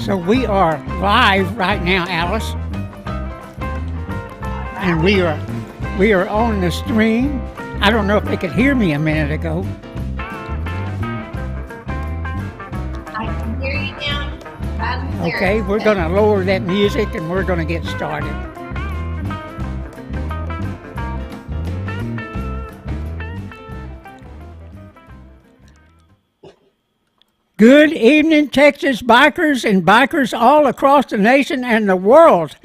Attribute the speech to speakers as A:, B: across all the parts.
A: So we are live right now, Alice, and we are on the stream. I don't know if they could hear me a minute ago.
B: I can hear you now. Loud and clear.
A: Okay, we're going to lower that music and we're going to get started. Good evening, Texas bikers and bikers all across the nation and the world.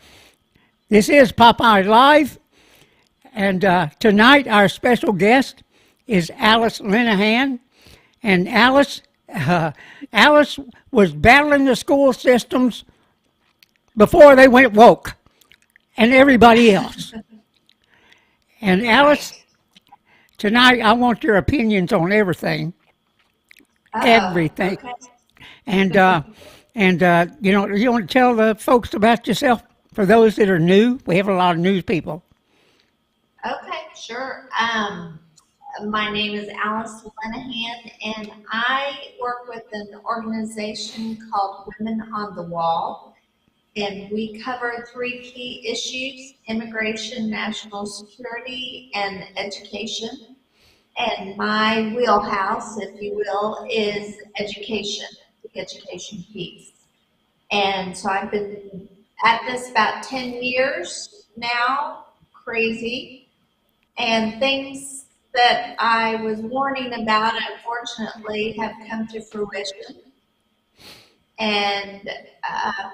A: This is Popeye Live, and tonight our special guest is Alice Linahan. And Alice was battling the school systems before they went woke, and everybody else. And Alice, tonight I want your opinions on everything. Everything.
B: Okay.
A: And you want to tell the folks about yourself for those that are new? We have a lot of new people.
B: Okay, sure. My name is Alice Linahan, and I work with an organization called Women on the Wall, and we cover 3 key issues: immigration, national security, and education. And my wheelhouse, if you will, is education, the education piece. And so I've been at this about 10 years now, crazy. And things that I was warning about, unfortunately, have come to fruition. And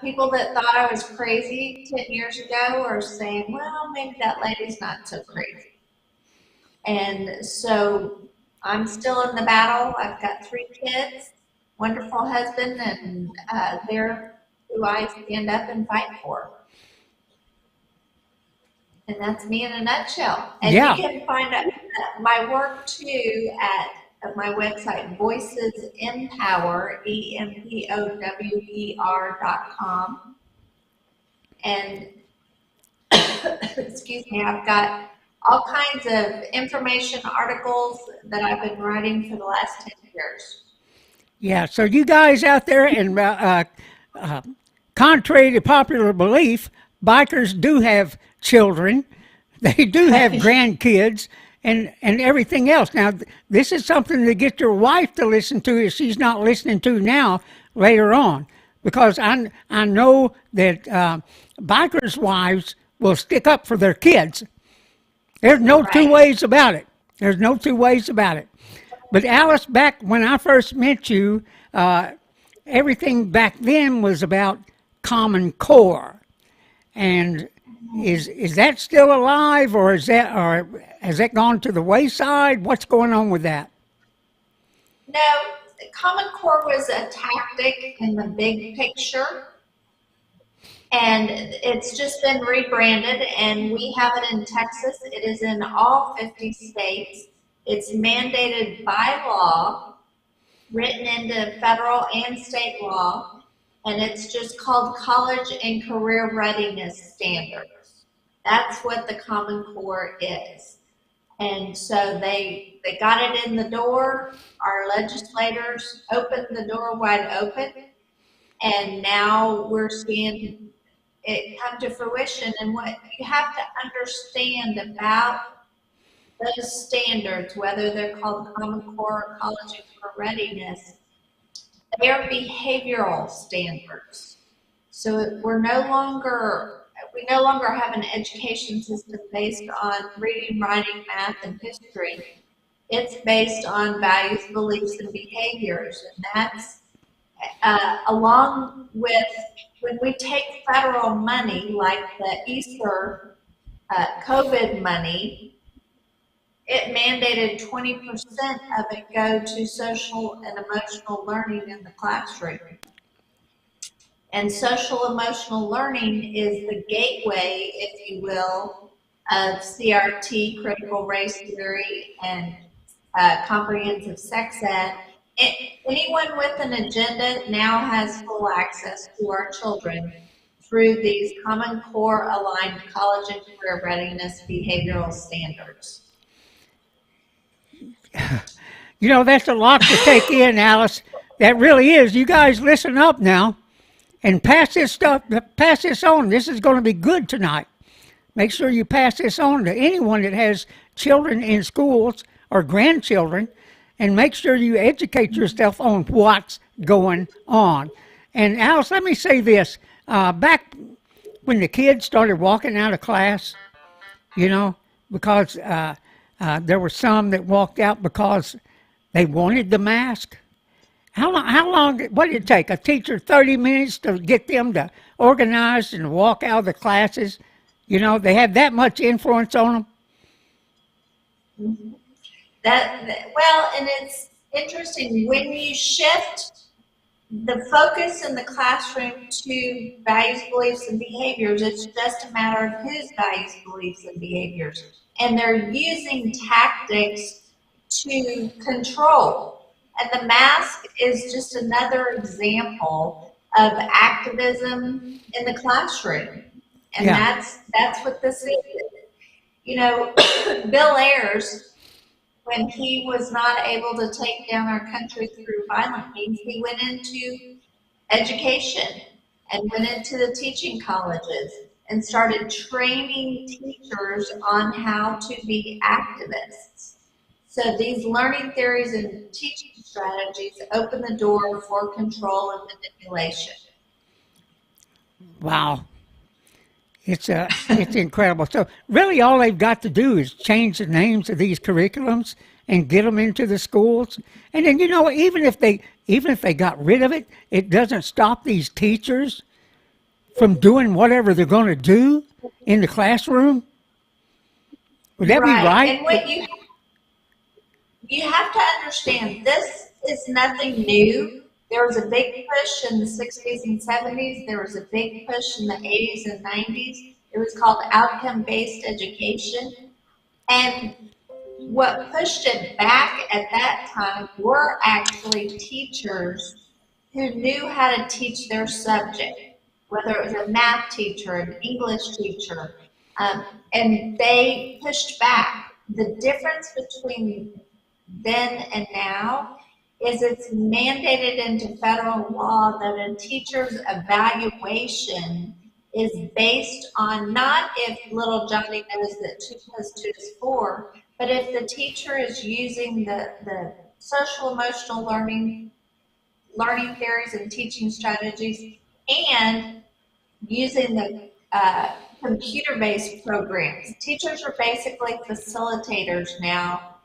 B: people that thought I was crazy 10 years ago are saying, well, maybe that lady's not so crazy. And so I'm still in the battle. I've got 3 kids, wonderful husband, and they're who I stand up and fight for. And that's me in a nutshell. And
A: Yeah.
B: you can find out my work too at my website, Voices Empower, EMPOWER.com. And excuse me, I've got all kinds of information articles that I've been writing for the last 10 years.
A: Yeah, so you guys out there, and contrary to popular belief, bikers do have children. They do have grandkids and everything else. Now, this is something to get your wife to listen to if she's not listening to now later on. Because I know that bikers' wives will stick up for their kids. There's no two ways about it. There's no 2 ways about it. But Alice, back when I first met you, everything back then was about Common Core. And is that still alive, or has that gone to the wayside? What's going on with that?
B: No, Common Core was a tactic in the big picture. And it's just been rebranded, and we have it in Texas. It is in all 50 states. It's mandated by law, written into federal and state law, and it's just called College and Career Readiness Standards. That's what the Common Core is. And so they got it in the door. Our legislators opened the door wide open, and now we're seeing it come to fruition. And what you have to understand about those standards, whether they're called Common Core or College and Career Readiness, they're behavioral standards. So we no longer have an education system based on reading, writing, math, and history. It's based on values, beliefs, and behaviors. And that's along with when we take federal money, like the Easter COVID money, it mandated 20% of it go to social and emotional learning in the classroom. And social emotional learning is the gateway, if you will, of CRT, critical race theory, and comprehensive sex ed. Anyone with an agenda now has full access to our children through these Common Core aligned college and career readiness behavioral standards.
A: That's a lot to take in, Alice. That really is. You guys listen up now. And pass this on. This is going to be good tonight. Make sure you pass this on to anyone that has children in schools or grandchildren, and make sure you educate yourself on what's going on. And Alice, let me say this. Back when the kids started walking out of class, you know, because there were some that walked out because they wanted the mask. What did it take? A teacher 30 minutes to get them to organize and walk out of the classes? You know, they had that much influence on them.
B: Well, and it's interesting when you shift the focus in the classroom to values, beliefs, and behaviors. It's just a matter of whose values, beliefs, and behaviors. And they're using tactics to control. And the mask is just another example of activism in the classroom. And
A: Yeah.
B: that's what this is. You know, Bill Ayers, when he was not able to take down our country through violent means, he went into education and went into the teaching colleges and started training teachers on how to be activists. So these learning theories and teaching strategies open the door for control and manipulation.
A: Wow. It's incredible. So really, all they've got to do is change the names of these curriculums and get them into the schools. And then, you know, even if they got rid of it, it doesn't stop these teachers from doing whatever they're going to do in the classroom. Would that be
B: Right.
A: right?
B: And what you have to understand, this is nothing new. There was a big push in the 60s and 70s. There was a big push in the 80s and 90s. It was called outcome-based education. And what pushed it back at that time were actually teachers who knew how to teach their subject, whether it was a math teacher, an English teacher, and they pushed back. The difference between then and now is it's mandated into federal law that a teacher's evaluation is based on not if little Johnny knows that 2 plus 2 is 4, but if the teacher is using the social emotional learning theories and teaching strategies and using the computer-based programs. Teachers are basically facilitators now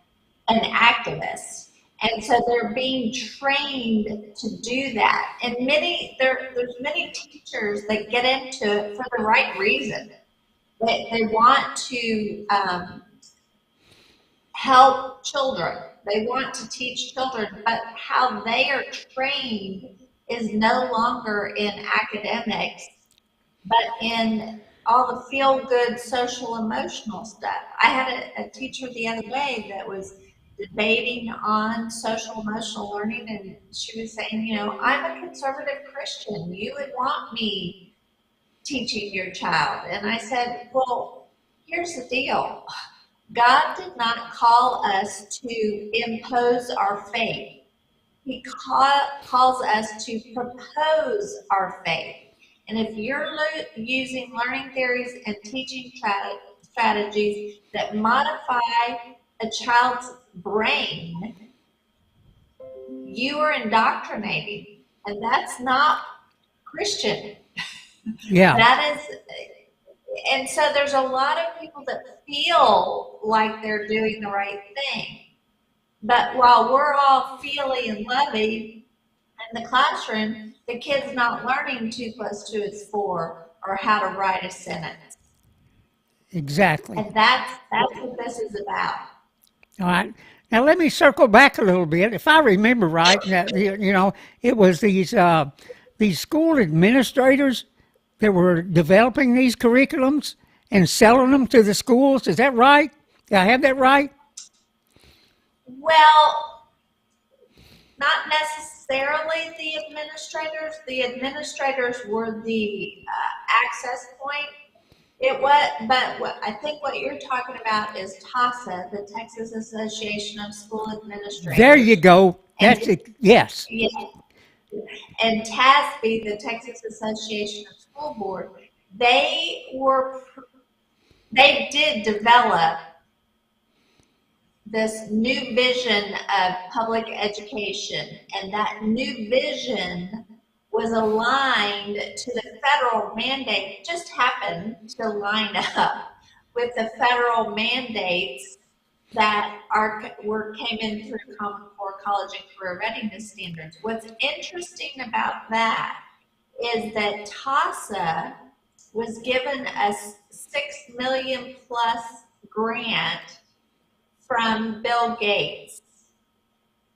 B: and activists. And so they're being trained to do that. And there's many teachers that get into it for the right reason. They want to help children. They want to teach children, but how they are trained is no longer in academics, but in all the feel-good social emotional stuff. I had a teacher the other day that was debating on social emotional learning, and she was saying, you know, I'm a conservative Christian. You would want me teaching your child. And I said, well, here's the deal. God did not call us to impose our faith. He calls us to propose our faith. And if you're using learning theories and teaching strategies that modify a child's brain, you are indoctrinating. And that's not Christian.
A: Yeah.
B: That is, and so there's a lot of people that feel like they're doing the right thing. But while we're all feely and lovey in the classroom, the kid's not learning 2 plus 2 is 4 or how to write a sentence.
A: Exactly.
B: And that's what this is about.
A: All right. Now let me circle back a little bit. If I remember right, you know, it was these school administrators that were developing these curriculums and selling them to the schools. Is that right? Did I have that right?
B: Well, not necessarily the administrators. The administrators were the access point. It was, but I think what you're talking about is TASA, the Texas Association of School
A: There
B: Administrators.
A: you go.
B: And
A: That's it. Yes.
B: yeah, and TASB, the Texas Association of School Board, they were they did develop this new vision of public education, and that new vision was aligned to the federal mandate, just happened to line up with the federal mandates that came in through Common Core college and career readiness standards. What's interesting about that is that TASA was given a 6 million plus grant from Bill Gates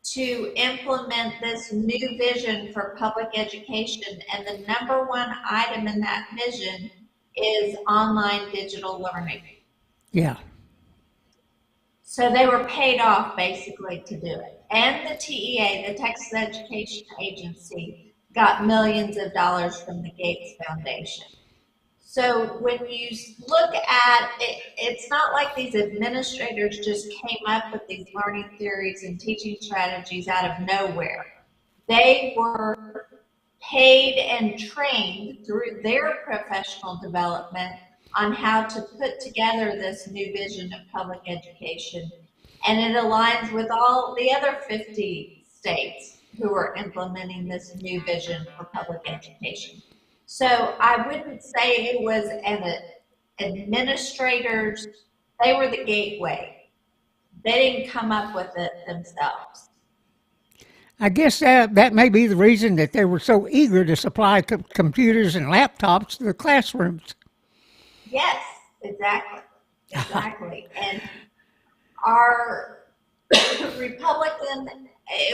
B: to implement this new vision for public education. And the number one item in that vision is online digital learning.
A: Yeah.
B: So they were paid off basically to do it. And the TEA, the Texas Education Agency, got millions of dollars from the Gates Foundation. So when you look at it, it's not like these administrators just came up with these learning theories and teaching strategies out of nowhere. They were paid and trained through their professional development on how to put together this new vision of public education. And it aligns with all the other 50 states who are implementing this new vision for public education. So I wouldn't say it was an administrators, they were the gateway. They didn't come up with it themselves.
A: I guess that may be the reason that they were so eager to supply computers and laptops to the classrooms.
B: Yes, exactly. Exactly. And our it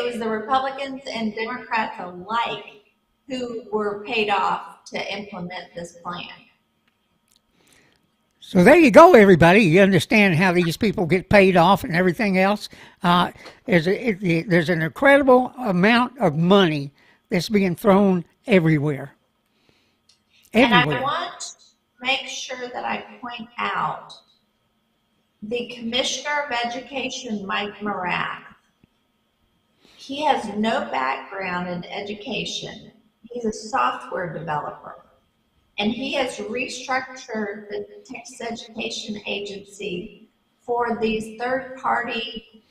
B: was the Republicans and Democrats alike who were paid off to implement this plan.
A: So there you go, everybody. You understand how these people get paid off and everything else. There's an incredible amount of money that's being thrown everywhere.
B: And I want to make sure that I point out the Commissioner of Education, Mike Morath. He has no background in education. He's a software developer. And he has restructured the Texas Education Agency for these third-party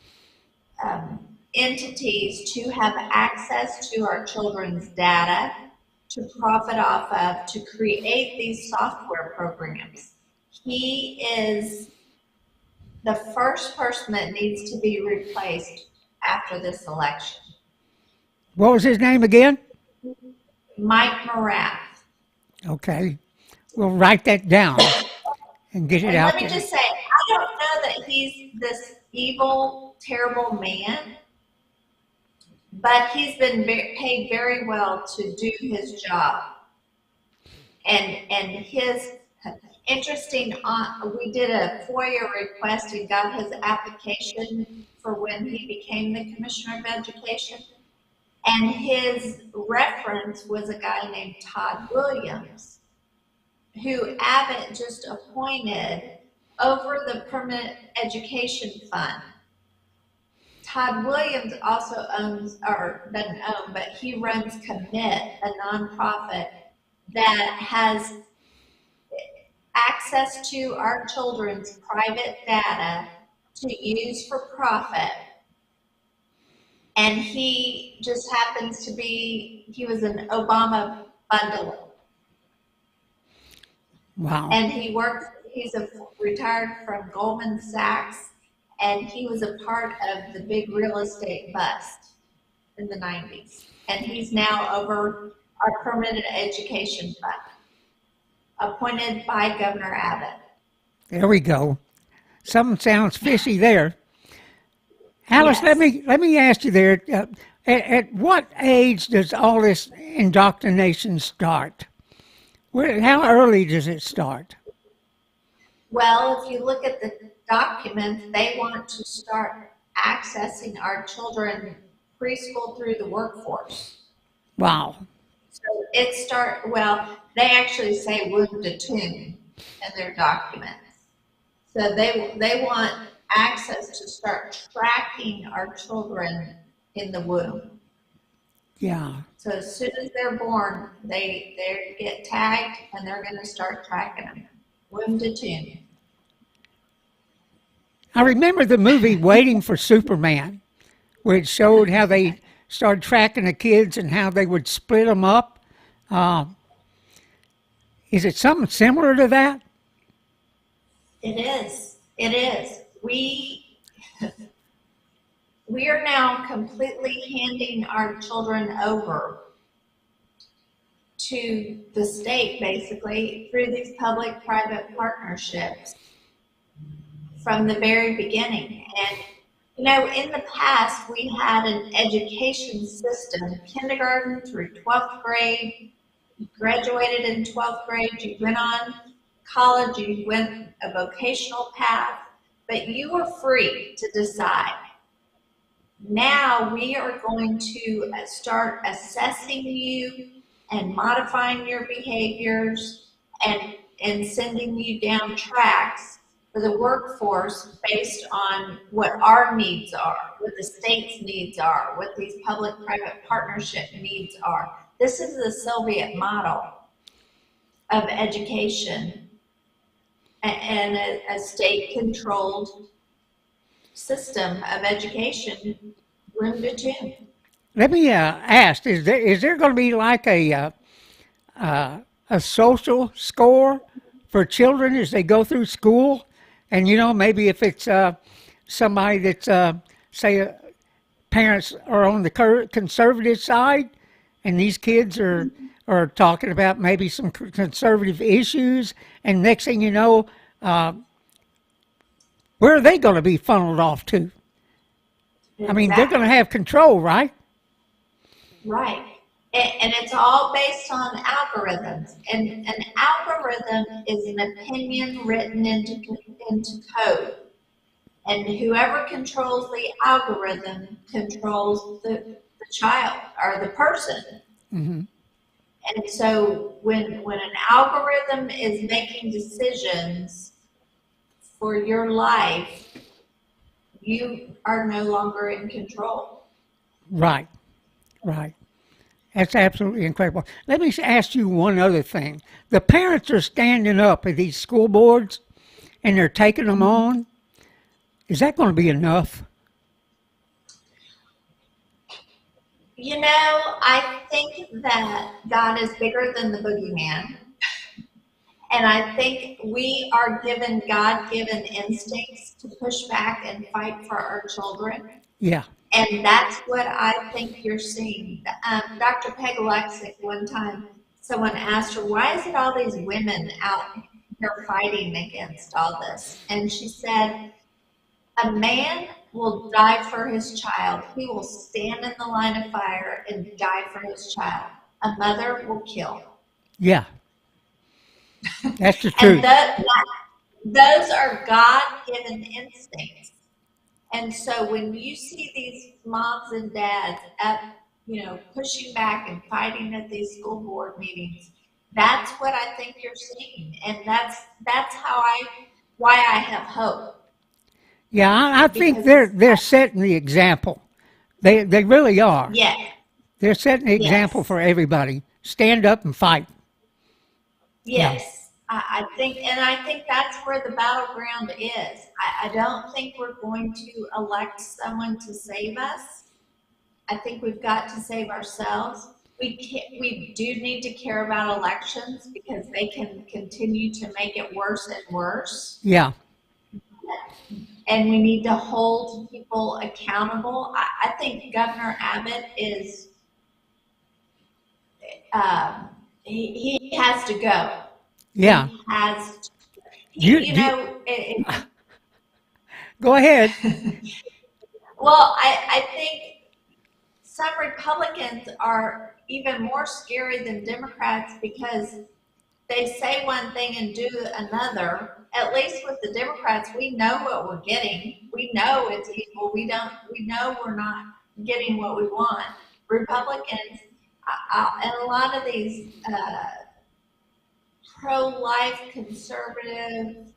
B: entities to have access to our children's data, to profit off of, to create these software programs. He is the first person that needs to be replaced after this election.
A: What was his name again?
B: Mike Morath.
A: Okay. We'll write that down and get it out
B: there. Let me just say, I don't know that he's this evil, terrible man, but he's been paid very well to do his job. And his interesting, we did a FOIA request and got his application for when he became the Commissioner of Education. And his reference was a guy named Todd Williams, who Abbott just appointed over the Permanent Education Fund. Todd Williams also owns, or doesn't own, but he runs Commit, a nonprofit that has access to our children's private data to use for profit. And he just happens to be, he was an Obama bundler.
A: Wow.
B: And he's retired from Goldman Sachs, and he was a part of the big real estate bust in the 90s. And he's now over our Permanent Education Fund, appointed by Governor Abbott.
A: There we go. Something sounds fishy there. Alice,
B: Yes.
A: let me ask you there, at what age does all this indoctrination start? How early does it start?
B: Well, if you look at the documents, they want to start accessing our children preschool through the workforce.
A: Wow.
B: So they actually say womb to tomb in their documents. So they want access to start tracking our children in the womb.
A: Yeah.
B: So as soon as they're born, they get tagged and they're going to start tracking them, womb to tomb.
A: I remember the movie Waiting for Superman, where it showed how they started tracking the kids and how they would split them up. Uh, is it something similar to that?
B: It is. It is. We are now completely handing our children over to the state, basically, through these public-private partnerships from the very beginning. And, in the past, we had an education system, kindergarten through 12th grade. You graduated in 12th grade, you went on college, you went a vocational path, but you were free to decide. Now we are going to start assessing you and modifying your behaviors and sending you down tracks for the workforce based on what our needs are, what the state's needs are, what these public-private partnership needs are. This is the Soviet model of education and a state-controlled system of education, room to tomb.
A: Let me ask: is there going to be like a social score for children as they go through school? And maybe if it's somebody that's say parents are on the conservative side, and these kids are talking about maybe some conservative issues, and next thing you know, where are they going to be funneled off to? I mean, they're going to
B: Exactly.
A: have control, right?
B: Right. And it's all based on algorithms. And an algorithm is an opinion written into code. And whoever controls the algorithm controls the child or the person. And so when an algorithm is making decisions for your life, you are no longer in control.
A: Right, right. That's absolutely incredible. Let me ask you one other thing. The parents are standing up at these school boards and they're taking them on. Is that going to be enough?
B: I think that God is bigger than the boogeyman. And I think we are given God given instincts to push back and fight for our children.
A: Yeah,
B: And that's what I think you're seeing. Dr. Peg Lexick, one time, someone asked her, why is it all these women out here fighting against all this? And she said, a man will die for his child. He will stand in the line of fire and die for his child. A mother will kill.
A: yeah, that's the
B: And
A: truth.
B: those are God given instincts. And so when you see these moms and dads up, pushing back and fighting at these school board meetings, that's what I think you're seeing. And that's why I have hope.
A: Yeah, I think they're
B: Because
A: they're setting the example. They really are.
B: yeah,
A: They're setting the example
B: yes.
A: for everybody. Stand up and fight. Yeah,
B: Yes, I think that's where the battleground is. I don't think we're going to elect someone to save us. I think we've got to save ourselves. We do need to care about elections because they can continue to make it worse and worse.
A: yeah,
B: And we need to hold people accountable. I think Governor Abbott is, he has to go.
A: yeah.
B: He has
A: You,
B: you
A: you
B: know,
A: go ahead.
B: well, I think some Republicans are even more scary than Democrats because they say one thing and do another. At least with the Democrats, we know what we're getting. We know it's evil. We know we're not getting what we want. Republicans, and a lot of these pro-life conservative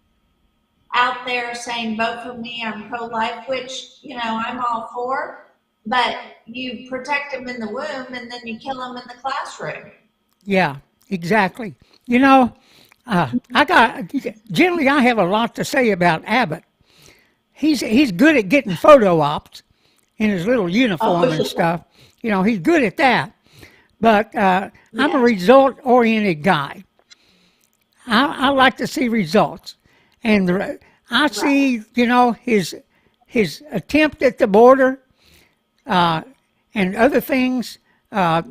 B: out there saying vote for me, I'm pro-life, which I'm all for. but you protect them in the womb and then you kill them in the classroom.
A: Yeah, exactly. You know, I got generally I have a lot to say about Abbott. He's good at getting photo ops in his little
B: Oh,
A: uniform and
B: yeah.
A: stuff. You know, he's good at that. But I'm a
B: Yes.
A: result oriented guy. I like to see results, and I
B: Right.
A: see his attempt at the border uh, and other things. Uh,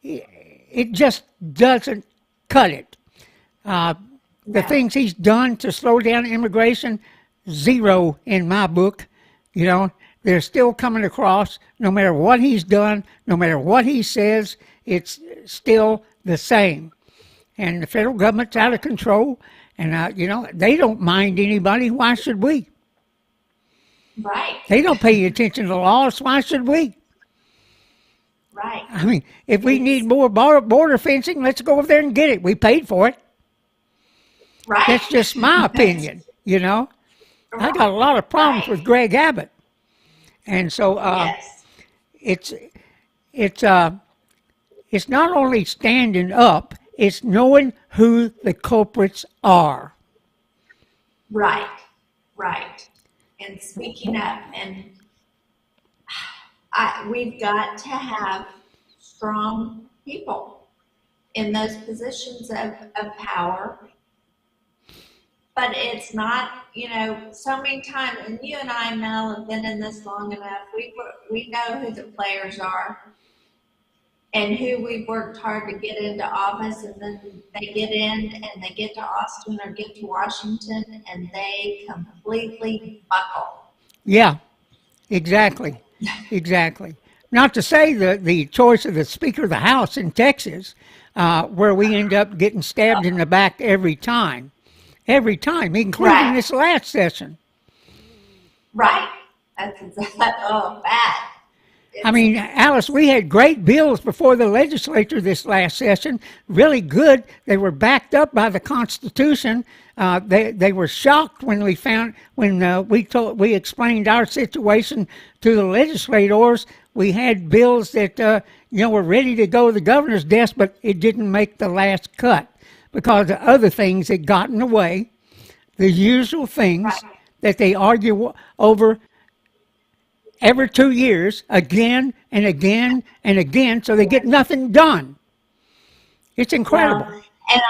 A: it just doesn't cut it. Uh, the
B: No.
A: things he's done to slow down immigration, zero in my book. You know, they're still coming across. No matter what he's done, no matter what he says, it's still the same. And the federal government's out of control, and they don't mind anybody. Why should we?
B: Right.
A: They don't pay attention to laws. Why should we?
B: Right.
A: I mean, if we need
B: It's
A: more border fencing, let's go over there and get it. We paid for it.
B: right.
A: That's just my
B: That's
A: opinion. You know, I got
B: right.
A: a lot of problems
B: Right.
A: with Greg Abbott, and so
B: Yes.
A: it's it's uh, it's not only standing up; it's knowing who the culprits are.
B: Right. Right. And speaking up. And we've got to have strong people in those positions of power. But it's not, so many times, and you and I, Mel, have been in this long enough. We know who the players are and who we've worked hard to get into office, and then they get in and they get to Austin or get to Washington and they completely buckle.
A: Yeah, exactly, exactly. Not to say the choice of the Speaker of the House in Texas, where we end up getting stabbed in the back every time, including
B: Right,
A: this last session.
B: right. That's exactly, oh, bad.
A: I
B: It's,
A: mean, Alice, we had great bills before the legislature this last session, really good. They were backed up by the Constitution. They were shocked when we explained our situation to the legislators. We had bills that were ready to go to the governor's desk, but it didn't make the last cut because of other things had gotten away. The usual things
B: right.
A: that they argue over every 2 years, again and again and again, so they get nothing done. It's
B: Well,
A: incredible.
B: and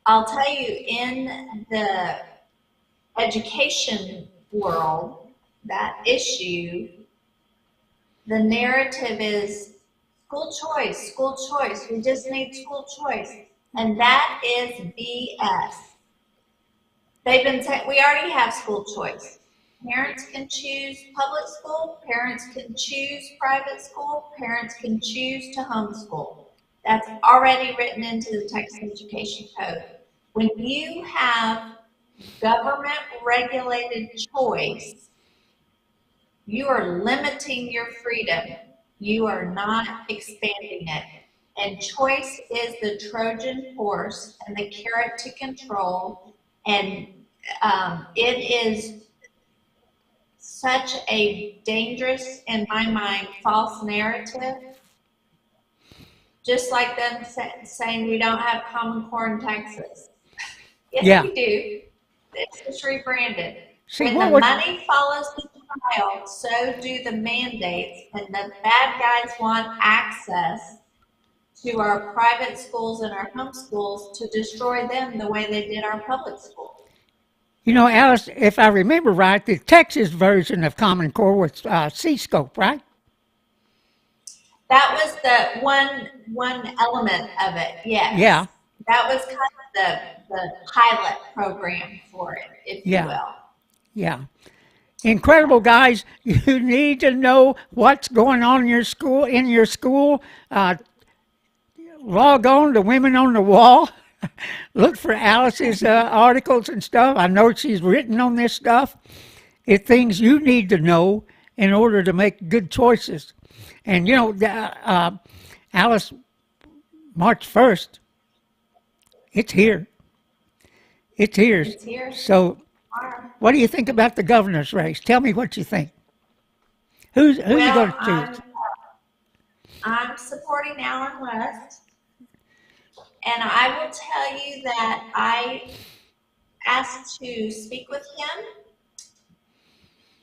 B: I'll tell you, in the education world, that issue, the narrative is school choice, school choice. We just need school choice. And that is BS. They've been saying we already have school choice. Parents can choose public school, parents can choose private school, parents can choose to homeschool. That's already written into the Texas Education Code. When you have government regulated choice, you are limiting your freedom. You are not expanding it. And choice is the Trojan horse and the carrot to control. And it is such a dangerous, in my mind, false narrative. Just like them saying we don't have Common Core in Texas. Yes,
A: Yeah.
B: we do. It's just rebranded.
A: See,
B: When
A: what
B: the
A: would
B: money follows the child, so do the mandates, and the bad guys want access to our private schools and our homeschools to destroy them the way they did our public schools.
A: Alice? If I remember right, the Texas version of Common Core was C-scope, right?
B: That was the one element of it.
A: Yeah,
B: Yes, that was kind of the pilot program for it, if you
A: yeah,
B: will.
A: yeah. Incredible, guys. You need to know what's going on in your school. Uh, Log on to Women on the Wall. Look for Alice's articles and stuff. I know she's written on this stuff. It's things you need to know in order to make good choices. And Alice, March 1st, it's here. It's here.
B: It's here
A: So,
B: tomorrow.
A: what do you think about the governor's race? Tell me what you think. Who you going
B: Well,
A: to choose?
B: I'm supporting Alan West, and I will tell you that I asked to speak with him,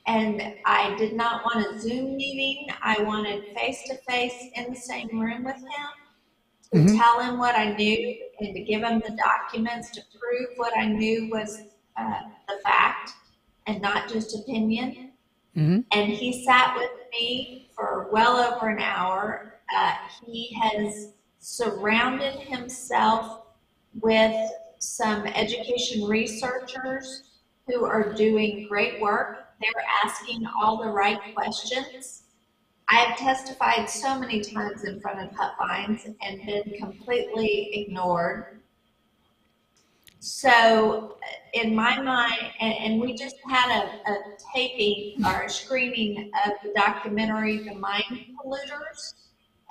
B: and I did not want a Zoom meeting. I wanted face to face in the same room with him to
A: Mm-hmm.
B: tell him what I knew and to give him the documents to prove what I knew was the fact and not just opinion.
A: Mm-hmm.
B: And he sat with me for well over an hour. He has surrounded himself with some education researchers who are doing great work. They're asking all the right questions. I have testified so many times in front of Put Vines and been completely ignored. So, in my mind, and we just had a taping or a screening of the documentary, The Mind Polluters.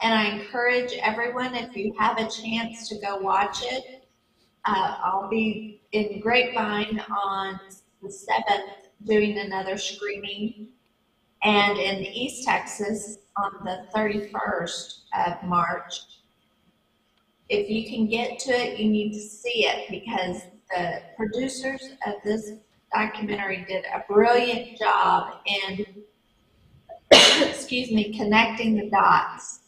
B: And I encourage everyone, if you have a chance to go watch it, I'll be in Grapevine on the 7th doing another screening, and in East Texas on the 31st of March. If you can get to it, you need to see it because the producers of this documentary did a brilliant job in, excuse me, connecting the dots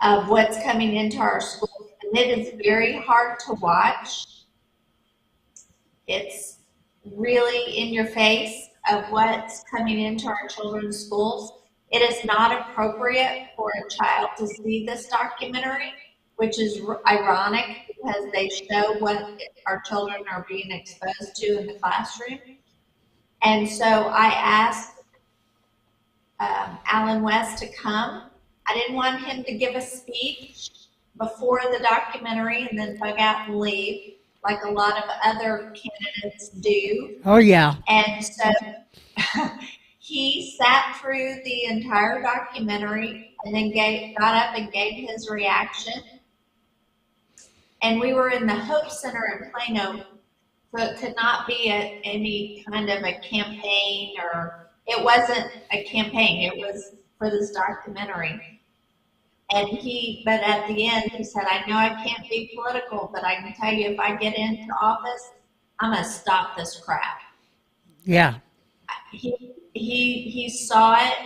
B: of what's coming into our schools. And it is very hard to watch. It's really in your face of what's coming into our children's schools. It is not appropriate for a child to see this documentary, which is ironic because they show what our children are being exposed to in the classroom. And so I asked Alan West to come. I didn't want him to give a speech before the documentary and then bug out and leave, like a lot of other candidates do.
A: Oh yeah.
B: And so he sat through the entire documentary and then got up and gave his reaction. And we were in the Hope Center in Plano, so it could not be any kind of a campaign, or it wasn't a campaign, it was for this documentary. And but at the end, he said, I know I can't be political, but I can tell you if I get into office, I'm going to stop this crap.
A: Yeah.
B: He saw it,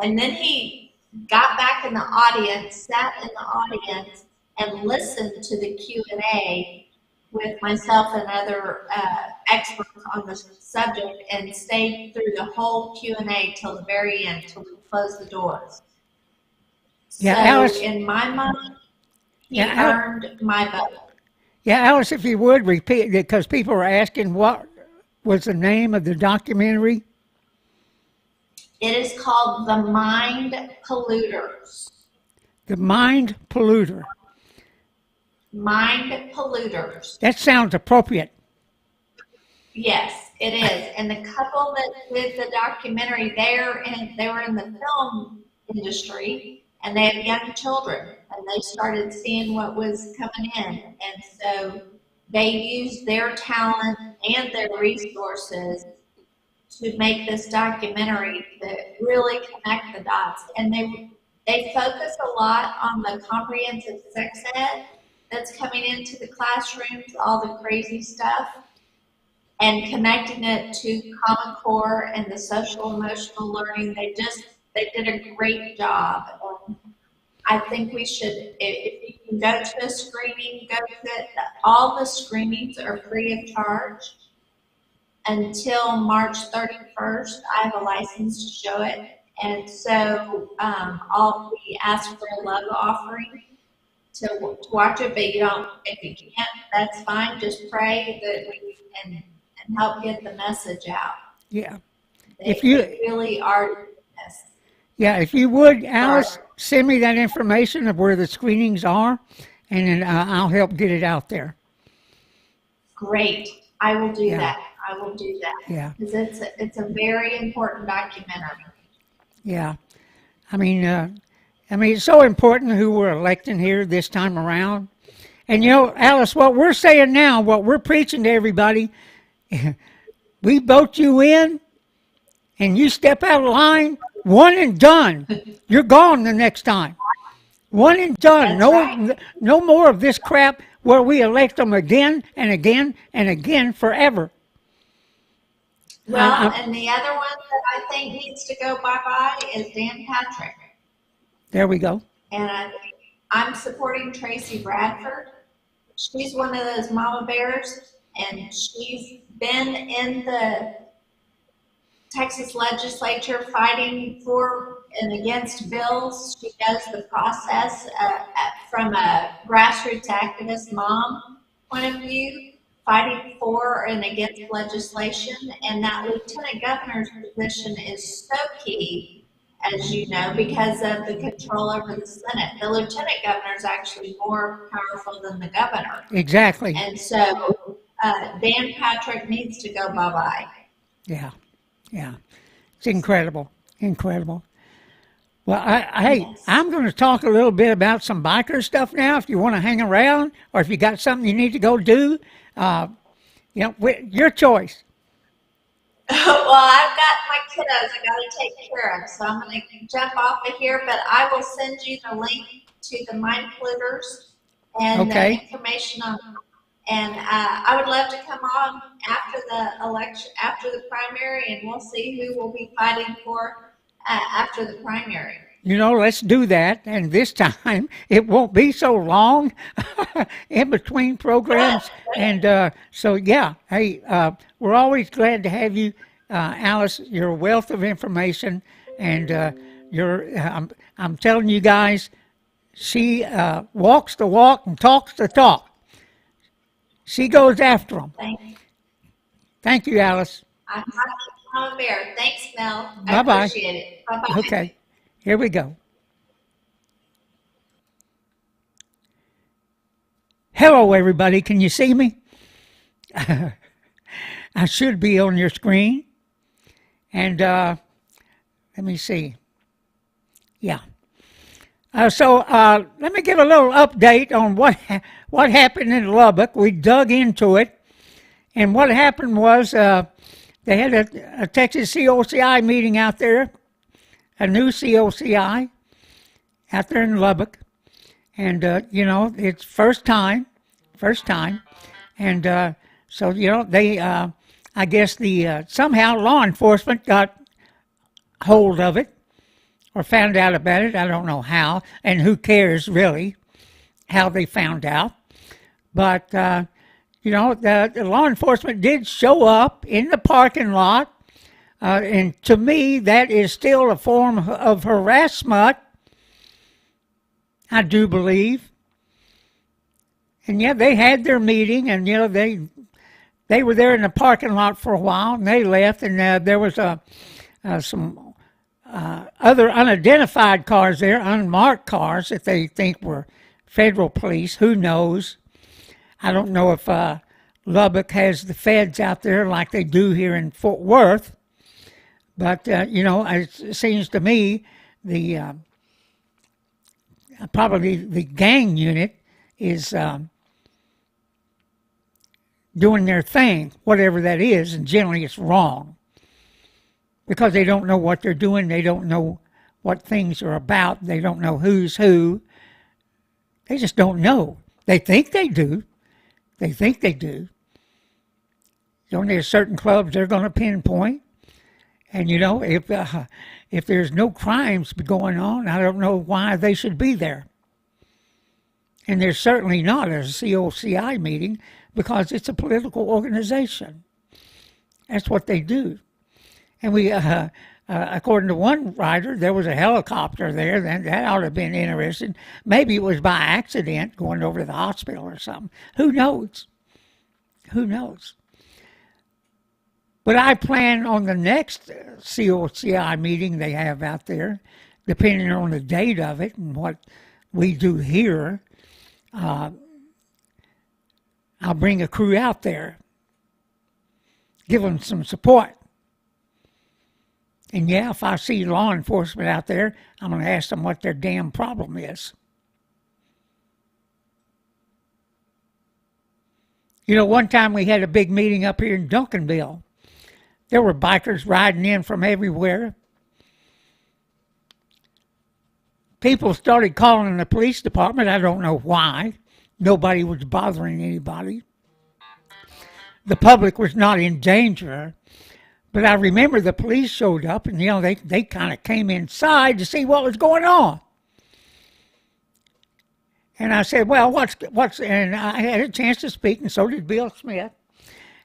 B: and then he got back in the audience, sat in the audience, and listened to the Q&A with myself and other experts on the subject, and stayed through the whole Q&A till the very end, till we closed the doors.
A: Yeah,
B: so
A: Alice.
B: In my mind, he
A: Yeah,
B: earned my vote.
A: Yeah, Alice, if you would repeat, because people are asking what was the name of the documentary.
B: It is called The Mind Polluters.
A: The Mind Polluter.
B: Mind Polluters.
A: That sounds appropriate.
B: Yes, it is. And the couple that did the documentary, they were in the film industry, and they had young children, and they started seeing what was coming in. And so they used their talent and their resources to make this documentary that really connect the dots. And they focus a lot on the comprehensive sex ed that's coming into the classrooms, all the crazy stuff, and connecting it to Common Core and the social emotional learning. They did a great job. I think we should, if you can go to a screening, go to it. All the screenings are free of charge until March 31st. I have a license to show it. And so we ask for a love offering to watch it, but if you can't, that's fine. Just pray that we can and help get the message out.
A: Yeah.
B: They really are. Yes.
A: Yeah, if you would, Alice, send me that information of where the screenings are, and then I'll help get it out there.
B: Great. I will do that. I will do that.
A: Yeah.
B: Because it's a very important documentary.
A: Yeah. I mean, it's so important who we're electing here this time around. And, Alice, what we're saying now, what we're preaching to everybody, we vote you in, and you step out of line, one and done. You're gone the next time. One and done.
B: That's right.
A: No more of this crap where we elect them again and again and again forever.
B: Well, and the other one that I think needs to go bye-bye is Dan Patrick.
A: There we go.
B: And I'm supporting Tracy Bradford. She's one of those mama bears, and she's been in the Texas legislature fighting for and against bills. She knows the process from a grassroots activist mom point of view, fighting for and against legislation. And that lieutenant governor's position is so key, as you know, because of the control over the Senate. The lieutenant governor is actually more powerful than the governor.
A: Exactly.
B: And so Dan Patrick needs to go bye-bye.
A: Yeah. Yeah. It's incredible. Incredible. Well, I'm going to talk a little bit about some biker stuff now. If you want to hang around, or if you got something you need to go do, your choice.
B: Well, I've got my kiddos I got to take care of, so I'm going to jump off of here. But I will send you the link to the mind polluters and the information on them. And I would love to come on after the election, after the primary, and we'll see who will be fighting for after the primary.
A: Let's do that. And this time, it won't be so long in between programs. And so, yeah, hey, we're always glad to have you, Alice. You're a wealth of information. And I'm telling you guys, she walks the walk and talks the talk. She goes after them. Thank you, Alice.
B: I'm a bear. Thanks, Mel.
A: Bye-bye.
B: I appreciate it. Bye-bye.
A: Okay, here we go. Hello, everybody. Can you see me? I should be on your screen. And let me see. Yeah. So let me give a little update on what happened in Lubbock. We dug into it, and what happened was they had a Texas COCI meeting out there, a new COCI out there in Lubbock, and it's first time, and so they I guess somehow law enforcement got hold of it. Or found out about it. I don't know how, and who cares really how they found out. But, the law enforcement did show up in the parking lot. And to me, that is still a form of harassment, I do believe. And yeah, they had their meeting, and, they were there in the parking lot for a while, and they left, and there was some other unidentified cars there, unmarked cars that they think were federal police. Who knows? I don't know if Lubbock has the feds out there like they do here in Fort Worth. But, it seems to me probably the gang unit is doing their thing, whatever that is, and generally it's wrong. Because they don't know what they're doing. They don't know what things are about. They don't know who's who. They just don't know. They think they do. There's certain clubs they're going to pinpoint. And, if there's no crimes going on, I don't know why they should be there. And there's certainly not a COCI meeting because it's a political organization. That's what they do. And we, according to one writer, there was a helicopter there. That ought to have been interesting. Maybe it was by accident going over to the hospital or something. Who knows? But I plan on the next COCI meeting they have out there, depending on the date of it and what we do here. I'll bring a crew out there, give them some support. And yeah, if I see law enforcement out there, I'm going to ask them what their damn problem is. One time we had a big meeting up here in Duncanville. There were bikers riding in from everywhere. People started calling the police department. I don't know why. Nobody was bothering anybody. The public was not in danger. But I remember the police showed up and, they kind of came inside to see what was going on. And I said, well, and I had a chance to speak, and so did Bill Smith.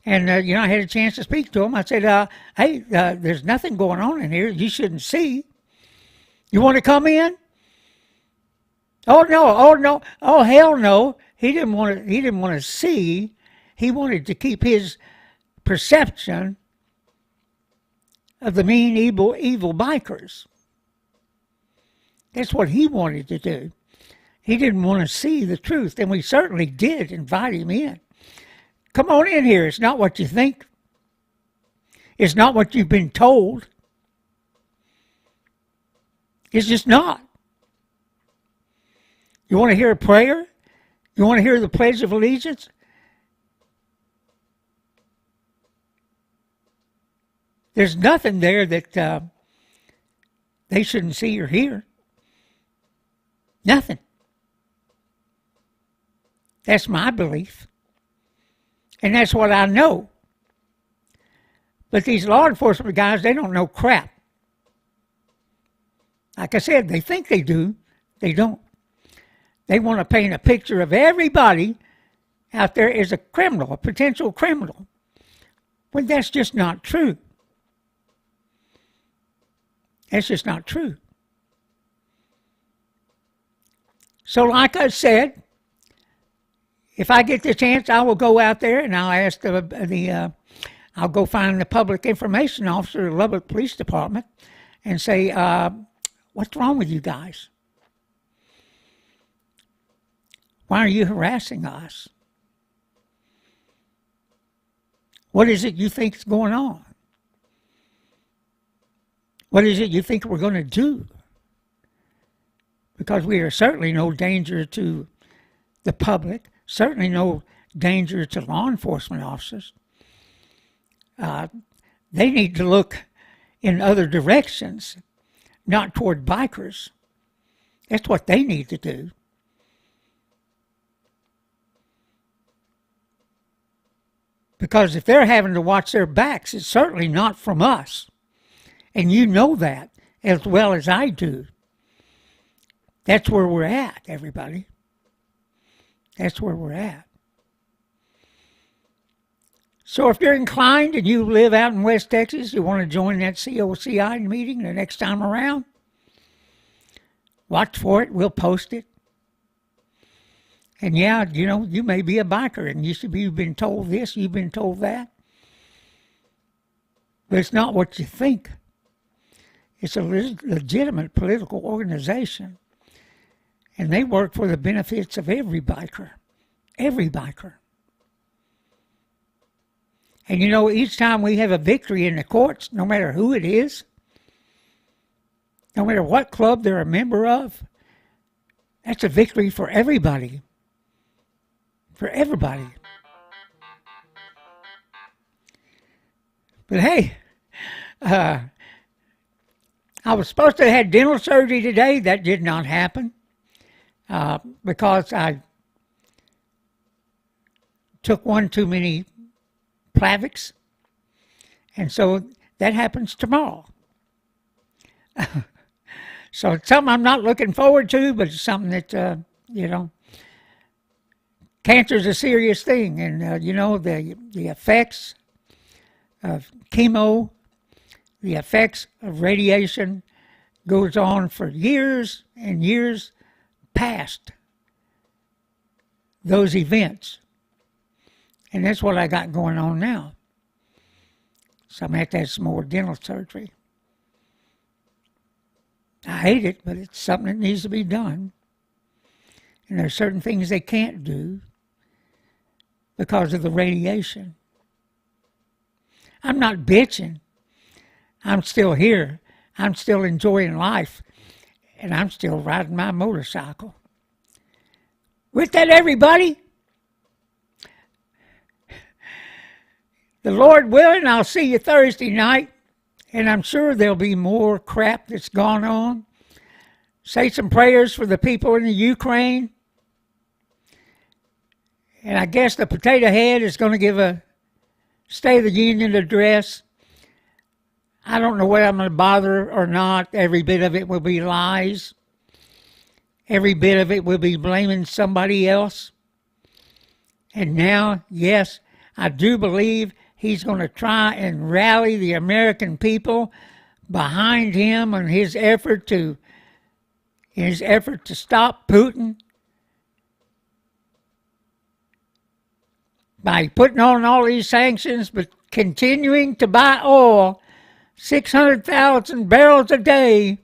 A: And, I had a chance to speak to him. I said, hey, there's nothing going on in here you shouldn't see. You want to come in? Oh, no, oh, hell no. He didn't want to see. He wanted to keep his perception of the mean, evil bikers. That's what he wanted to do. He didn't want to see the truth, and we certainly did invite him in. Come on in here. It's not what you think. It's not what you've been told. It's just not. You want to hear a prayer? You want to hear the Pledge of Allegiance? There's nothing there that they shouldn't see or hear. Nothing. That's my belief. And that's what I know. But these law enforcement guys, they don't know crap. Like I said, they think they do. They don't. They want to paint a picture of everybody out there as a criminal, a potential criminal. When that's just not true. That's just not true. So like I said, if I get the chance, I will go out there and I'll ask I'll go find the public information officer of the Lubbock Police Department and say, what's wrong with you guys? Why are you harassing us? What is it you think is going on? What is it you think we're going to do? Because we are certainly no danger to the public, certainly no danger to law enforcement officers. They need to look in other directions, not toward bikers. That's what they need to do. Because if they're having to watch their backs, it's certainly not from us. And you know that as well as I do. That's where we're at, everybody. That's where we're at. So if you're inclined and you live out in West Texas, you want to join that COCI meeting the next time around, watch for it. We'll post it. And yeah, you may be a biker and you've been told this, you've been told that. But it's not what you think. It's a legitimate political organization. And they work for the benefits of every biker. Every biker. And each time we have a victory in the courts, no matter who it is, no matter what club they're a member of, that's a victory for everybody. For everybody. But hey, I was supposed to have had dental surgery today. That did not happen because I took one too many Plavix. And so that happens tomorrow. So it's something I'm not looking forward to, but it's something that, cancer is a serious thing. And, the effects of chemo, the effects of radiation goes on for years and years past those events. And that's what I got going on now. So I'm going to have some more dental surgery. I hate it, but it's something that needs to be done. And there are certain things they can't do because of the radiation. I'm not bitching. I'm still here. I'm still enjoying life. And I'm still riding my motorcycle. With that, everybody, The Lord willing, I'll see you Thursday night, and I'm sure there'll be more crap that's gone on. Say some prayers for the people in the Ukraine. And I guess the potato head is going to give a State of the Union address. I don't know whether I'm going to bother or not. Every bit of it will be lies. Every bit of it will be blaming somebody else. And now, yes, I do believe he's going to try and rally the American people behind him in his effort to stop Putin by putting on all these sanctions, but continuing to buy oil, 600,000 barrels a day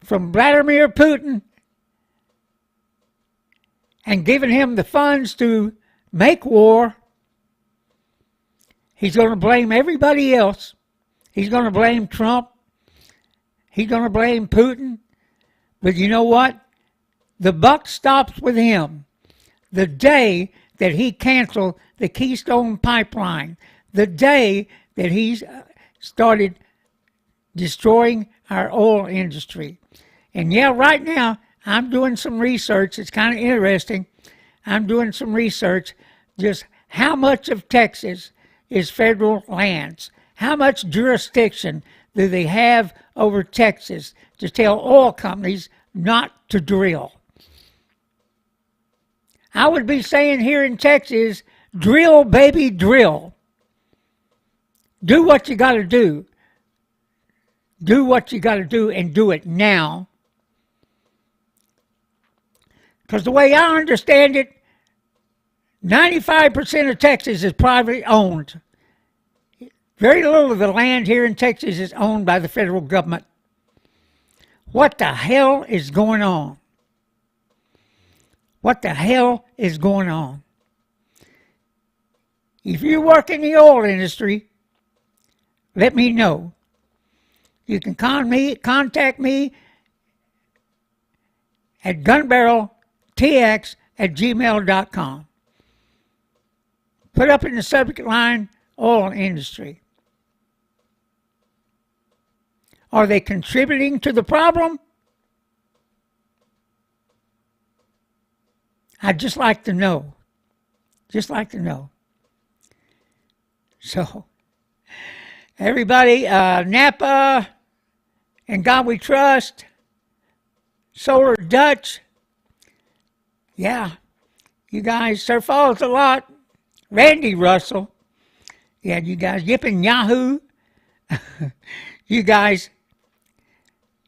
A: from Vladimir Putin, and giving him the funds to make war. He's going to blame everybody else. He's going to blame Trump. He's going to blame Putin. But you know what? The buck stops with him. The day that he canceled the Keystone Pipeline, the day that he started destroying our oil industry. And yeah, right now, I'm doing some research. It's kind of interesting. I'm doing some research just how much of Texas is federal lands. How much jurisdiction do they have over Texas to tell oil companies not to drill? I would be saying here in Texas, drill, baby, drill. Do what you got to do. Do what you got to do and do it now. Because the way I understand it, 95% of Texas is privately owned. Very little of the land here in Texas is owned by the federal government. What the hell is going on? What the hell is going on? If you work in the oil industry, let me know. You can contact me at gunbarreltx@gmail.com. Put up in the subject line, oil industry. Are they contributing to the problem? I'd just like to know. Just like to know. So, everybody, Napa, and God We Trust, Solar Dutch, yeah, you guys, Sir Falls a lot, Randy Russell, yeah, you guys, Yip and Yahoo, you guys,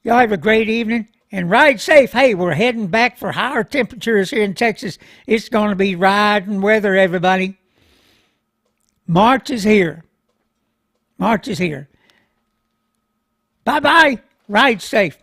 A: y'all have a great evening. And ride safe. Hey, we're heading back for higher temperatures here in Texas. It's going to be riding weather, everybody. March is here. March is here. Bye-bye. Ride safe.